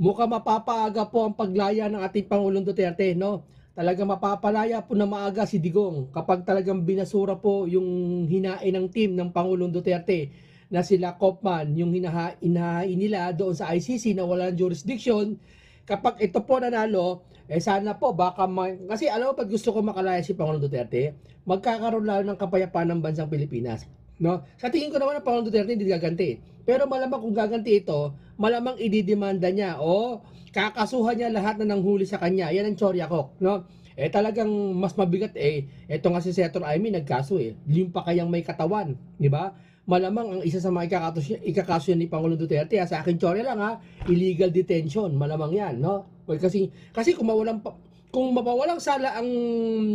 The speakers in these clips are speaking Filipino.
Mukhang mapapaaga po ang paglaya ng ating Pangulong Duterte, no? Talagang mapapalaya po na maaga si Digong kapag talagang binasura po yung hinain ng team ng Pangulong Duterte na sila Kopman, yung hinahain nila doon sa ICC na walang jurisdiction. Kapag ito po nanalo, sana po baka kasi alam mo pag gusto ko makalaya si Pangulong Duterte, magkakaroon lalo ng kapayapaan ng bansang Pilipinas. No? Sa tingin ko naman ang Pangulong Duterte hindi gaganti. Pero malamang kung gaganti ito, malamang ididemanda niya o kakasuhan niya lahat na nanghuli sa kanya. Yan ang Choryakok, no? Talagang mas mabigat eto nga si Senator Amy nagkaso Yung pa kayang may katawan, di ba? Malamang ang isa sa mga ikakaso ni Pangulong Duterte, sa akin Chorya lang illegal detention, malamang yan, no? Kasi kung mapawalang sala ang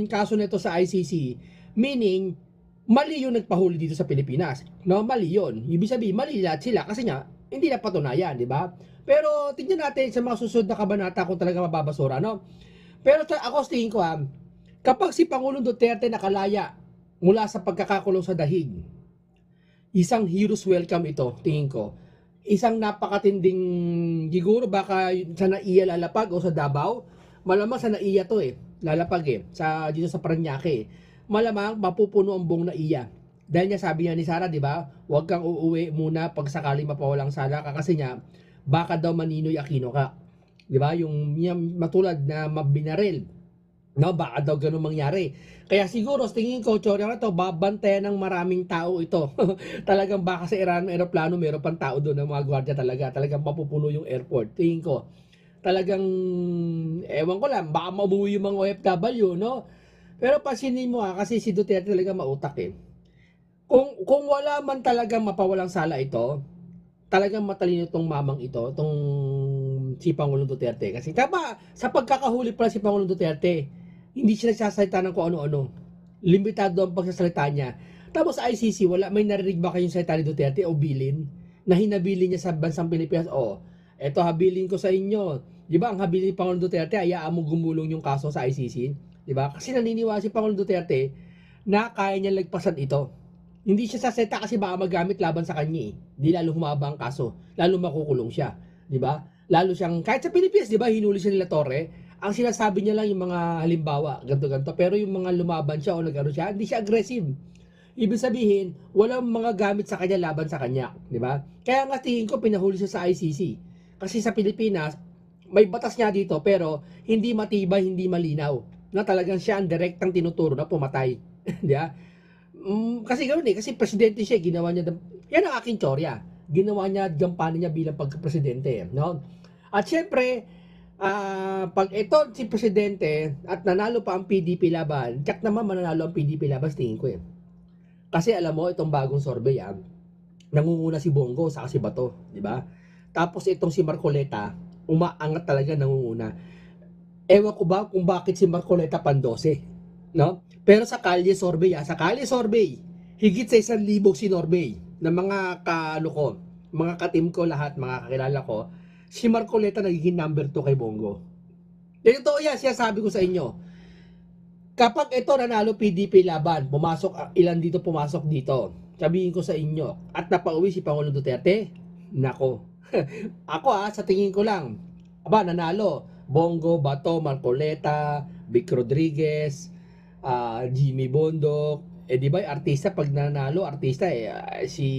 kaso nito sa ICC, meaning mali yung nagpahuli dito sa Pilipinas. No, mali yun. Ibig sabihin, mali lahat sila kasi nga, hindi na patunayan, di ba? Pero tingnan natin sa mga susunod na kabanata kung talaga mababasura, no? Pero ako tingin ko kapag si Pangulong Duterte nakalaya mula sa pagkakakulong sa dahig, isang hero's welcome ito, tingin ko. Isang napakatinding, siguro baka sa NAIA lalapag o sa Davao, malamang sa NAIA to lalapag dito sa Parañaque. Malamang mapupuno ang buong NAIA. Dahil niya sabi niya ni Sara, di ba, huwag kang uuwi muna pag sakali mapawalang sala ka kasi niya, baka daw Maninoy Aquino ka. Di ba? Yung matulad na mabinaril. No, baka daw ganun mangyari. Kaya siguro, tingin ko, Chorya na to, babantayan ng maraming tao ito. Talagang baka sa Iran, aeroplano, meron pang tao doon ng mga gwardiya talaga. Talagang mapupuno yung airport. Tingin ko, talagang, ewan ko lang, baka mabuwi yung mga OFW, no? Pero pansinin mo kasi si Duterte talaga mautak Kung wala man talagang mapawalang sala ito, talagang matalino tong mamang ito, tong si Pangulong Duterte. Kasi tama, sa pagkakahuli pala si Pangulong Duterte, hindi siya nagsasalita ng kung ano-ano. Limitado ang pagsasalita niya. Tapos sa ICC, may narinig ba kayong salita ni Duterte o bilin? Na hinabilin niya sa bansang Pilipinas? O, eto habilin ko sa inyo. Di ba ang habilin ni Pangulong Duterte, hayaan mo gumulong yung kaso sa ICC? Di ba? Kasi naniniwala si Pangulong Duterte na kaya niya lagpasan ito. Hindi siya saseta kasi baka magamit laban sa kanya Di lalo humaba ang kaso, lalo makukulong siya, 'di ba? Lalo siyang kahit sa Pilipinas, 'di ba, hinuli siya nila Torre. Ang sinasabi niya lang yung mga halimbawa, ganto-ganto, pero yung mga lumaban siya o nagano siya, hindi siya aggressive. Ibig sabihin, walang mga gamit sa kanya laban sa kanya, 'di ba? Kaya nga tingin ko pinahuli siya sa ICC. Kasi sa Pilipinas, may batas niya dito pero hindi matibay, hindi malinaw. Na talagang siya ang direktang tinuturo na pumatay, 'di ba? Kasi gano'n kasi presidente siya, ginawa niya, yan ang aking teorya. Ginawa niya, gampanin niya bilang pagka-presidente, no? At syempre, pag ito si presidente at nanalo pa ang PDP laban, tiyak naman mananalo ang PDP laban sa tingin ko Kasi alam mo, itong bagong survey, nangunguna si Bongo sa si Bato, di ba? Tapos itong si Marcoleta, umaangat talaga nangunguna. Ewan ko ba kung bakit si Marcoleta pandose, no? Pero sa Kalye Survey, sa Kalye Survey, higit sa 1,000 sinorvey ng mga kaluko, mga katim ko lahat, mga kakilala ko, si Marcoleta nagiging number 2 kay Bongo. Ito yan, siya sabi ko sa inyo. Kapag ito nanalo PDP laban, ilan dito pumasok dito. Sabihin ko sa inyo, at napauwi si Pangulong Duterte, nako. Ako sa tingin ko lang, nanalo. Bongo, Bato, Marcoleta, Vic Rodriguez, Jimmy Bondok, di ba artista pag nanalo, artista si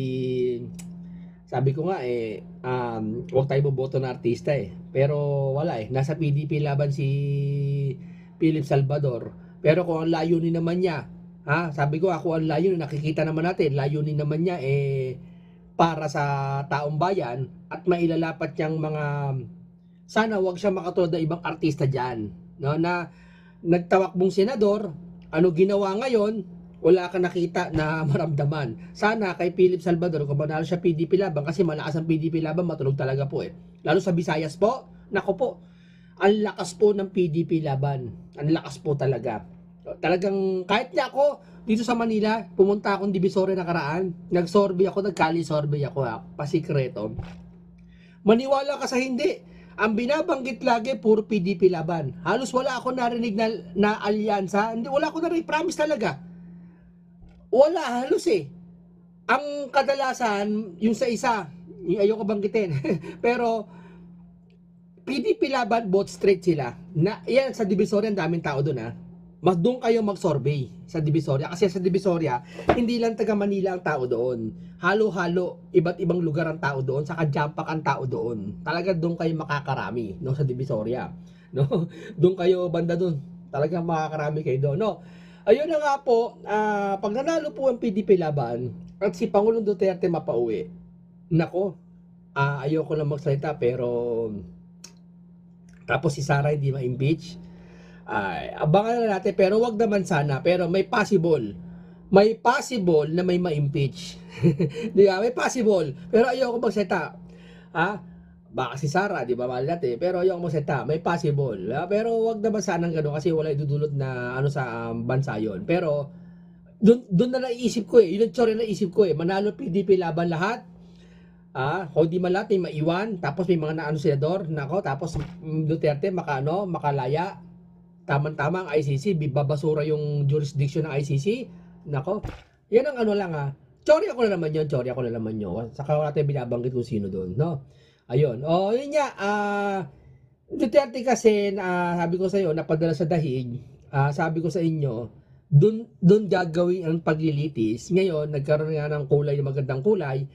sabi ko nga huwag tayo boboto na artista Pero wala nasa PDP laban si Philip Salvador. Pero kung ang layunin naman niya, sabi ko ako ang layunin, nakikita naman natin, layunin naman niya para sa taong bayan at mailalapat niyang mga sana wag siya makatulad ng ibang artista diyan, no, na nagtawakbong senador, ano ginawa ngayon, wala kang nakita na maramdaman. Sana kay Philip Salvador, kung manalo siya PDP laban, kasi malakas ang PDP laban, matulog talaga po Lalo sa Visayas po, nako po, ang lakas po ng PDP laban. Ang lakas po talaga. Talagang, kahit niya ako, dito sa Manila, pumunta akong Divisoria nakaraan, nag-survey ako, nag-kali survey ako pasikreto. Maniwala ka sa hindi, ang binabanggit lagi puro PDP laban. Halos wala ako narinig na alyansa. Hindi, wala ako narinig, promise talaga. Wala halos Ang kadalasan, yung sa isa, yung ayoko banggitin. Pero PDP Laban, both straight sila. Na, yan, sa Divisoria, ang daming tao doon, ha. Mas doon kayo mag-survey sa Divisoria. Kasi sa Divisoria, hindi lang taga Manila ang tao doon. Halo-halo, iba't ibang lugar ang tao doon, saka jampak ang tao doon. Talaga doon kayo makakarami, no, sa Divisoria. No? Doon kayo, banda doon. Talagang makakarami kayo doon, no. Ayun na nga po, pag nanalo po ang PDP Laban, at si Pangulong Duterte mapauwi, nako, ayoko lang magsalita pero tapos si Sara hindi ma-impeach. Ay, abangan na natin pero wag naman sana. Pero may possible. May possible na may ma-impeach. Di ba? May possible. Pero ayoko magsalita. Ha? Baka si Sara, di ba? Mahal natin. Pero ayoko magsalita. May possible. Pero wag naman sana gano'n kasi wala idudulot na ano sa bansa yon. Pero doon na naisip ko eh. Yun ang tsura na naisip ko eh. Manalo PDP laban lahat. Kung di man lahat ay maiwan, tapos may mga naano senador, nako, tapos Duterte makalaya. Tama-tama ang ICC, babasura yung jurisdiction ng ICC. Nako. Yan ang ano lang Chorya ko na naman yun, chorya ko na naman yun. Saka wala tayong binabanggit kung sino doon, no? Ayun. Yun nga, Duterte kasi, sabi ko sa iyo, napadala sa dahig, sabi ko sa inyo, doon gagawin ang paglilitis. Ngayon, nagkaroon nga ng kulay, magandang kulay,